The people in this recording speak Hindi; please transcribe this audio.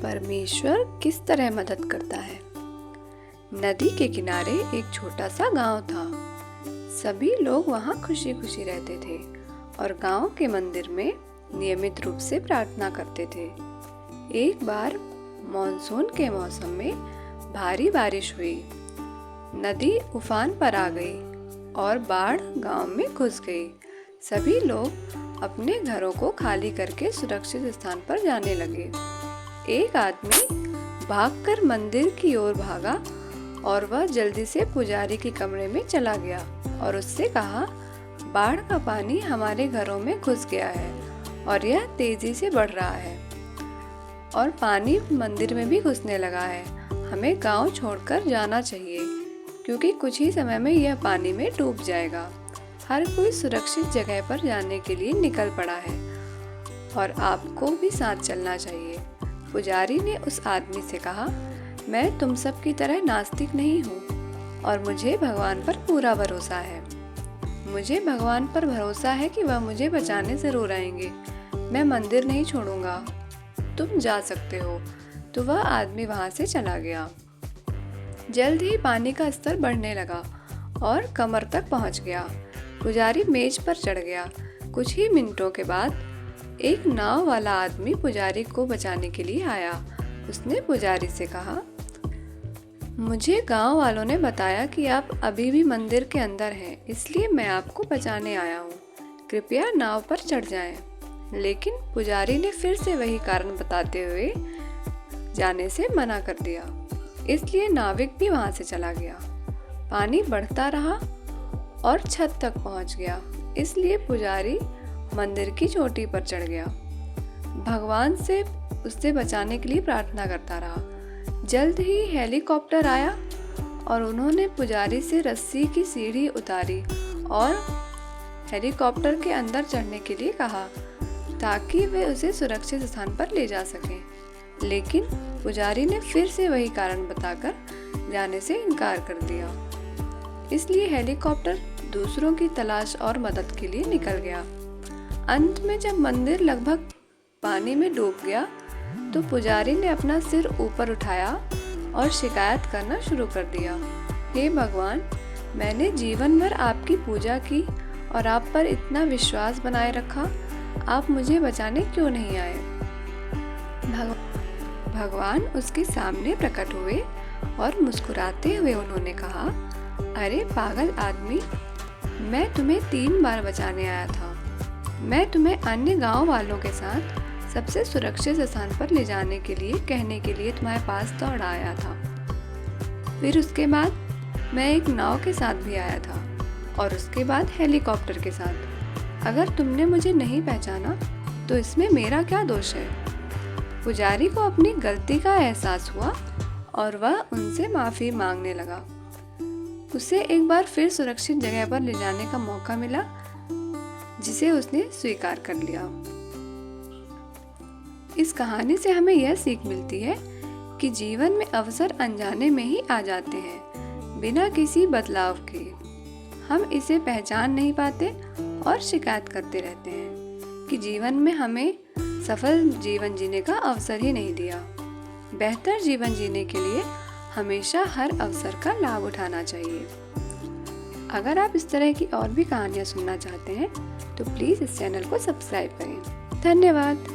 परमेश्वर किस तरह मदद करता है। नदी के किनारे एक छोटा सा गांव था। सभी लोग वहां खुशी खुशी रहते थे और गांव के मंदिर में नियमित रूप से प्रार्थना करते थे। एक बार मॉनसून के मौसम में भारी बारिश हुई। नदी उफान पर आ गई और बाढ़ गांव में घुस गई। सभी लोग अपने घरों को खाली करके सुरक्षित स्थान पर जाने लगे। एक आदमी भागकर मंदिर की ओर भागा और वह जल्दी से पुजारी के कमरे में चला गया और उससे कहा, बाढ़ का पानी हमारे घरों में घुस गया है और यह तेजी से बढ़ रहा है और पानी मंदिर में भी घुसने लगा है। हमें गांव छोड़कर जाना चाहिए क्योंकि कुछ ही समय में यह पानी में डूब जाएगा। हर कोई सुरक्षित जगह पर जाने के लिए निकल पड़ा है और आपको भी साथ चलना चाहिए। पुजारी ने उस आदमी से कहा, मैं तुम सब की तरह नास्तिक नहीं हूँ और मुझे भगवान पर पूरा भरोसा है। मुझे भगवान पर भरोसा है कि वह मुझे बचाने जरूर आएंगे। मैं मंदिर नहीं छोड़ूंगा, तुम जा सकते हो। तो वह आदमी वहां से चला गया। जल्द ही पानी का स्तर बढ़ने लगा और कमर तक पहुंच गया। पुजारी मेज पर चढ़ गया। कुछ ही मिनटों के बाद एक नाव वाला आदमी पुजारी को बचाने के लिए आया। उसने पुजारी से कहा, मुझे गांव वालों ने बताया कि आप अभी भी मंदिर के अंदर हैं, इसलिए मैं आपको बचाने आया हूँ। कृपया नाव पर चढ़ जाएं। लेकिन पुजारी ने फिर से वही कारण बताते हुए जाने से मना कर दिया। इसलिए नाविक भी वहां से चला गया। पानी बढ़ता रहा और छत तक पहुंच गया। इसलिए पुजारी मंदिर की चोटी पर चढ़ गया। भगवान से उससे बचाने के लिए प्रार्थना करता रहा। जल्द ही हेलीकॉप्टर आया और उन्होंने पुजारी से रस्सी की सीढ़ी उतारी और हेलीकॉप्टर के अंदर चढ़ने के लिए कहा ताकि वे उसे सुरक्षित स्थान पर ले जा सकें। लेकिन पुजारी ने फिर से वही कारण बताकर जाने से इनकार कर दिया। इसलिए हेलीकॉप्टर दूसरों की तलाश और मदद के लिए निकल गया। अंत में जब मंदिर लगभग पानी में डूब गया तो पुजारी ने अपना सिर ऊपर उठाया और शिकायत करना शुरू कर दिया, हे भगवान, मैंने जीवन भर आपकी पूजा की और आप पर इतना विश्वास बनाए रखा, आप मुझे बचाने क्यों नहीं आए। भगवान उसके सामने प्रकट हुए और मुस्कुराते हुए उन्होंने कहा, अरे पागल आदमी, मैं तुम्हें 3 बार बचाने आया था। मैं तुम्हें अन्य गांव वालों के साथ सबसे सुरक्षित स्थान पर ले जाने के लिए कहने के लिए तुम्हारे पास दौड़ आया था। फिर उसके बाद मैं एक नाव के साथ भी आया था और उसके बाद हेलीकॉप्टर के साथ। अगर तुमने मुझे नहीं पहचाना तो इसमें मेरा क्या दोष है। पुजारी को अपनी गलती का एहसास हुआ और वह उनसे माफी मांगने लगा। उसे एक बार फिर सुरक्षित जगह पर ले जाने का मौका मिला जिसे उसने स्वीकार कर लिया। इस कहानी से हमें यह सीख मिलती है कि जीवन में अवसर अनजाने में ही आ जाते हैं, बिना किसी बदलाव के। हम इसे पहचान नहीं पाते और शिकायत करते रहते हैं कि जीवन में हमें सफल जीवन जीने का अवसर ही नहीं दिया। बेहतर जीवन जीने के लिए हमेशा हर अवसर का लाभ उठाना चाहिए। अगर आप इस तरह की और भी कहानियाँ सुनना चाहते हैं तो प्लीज़ इस चैनल को सब्सक्राइब करें। धन्यवाद।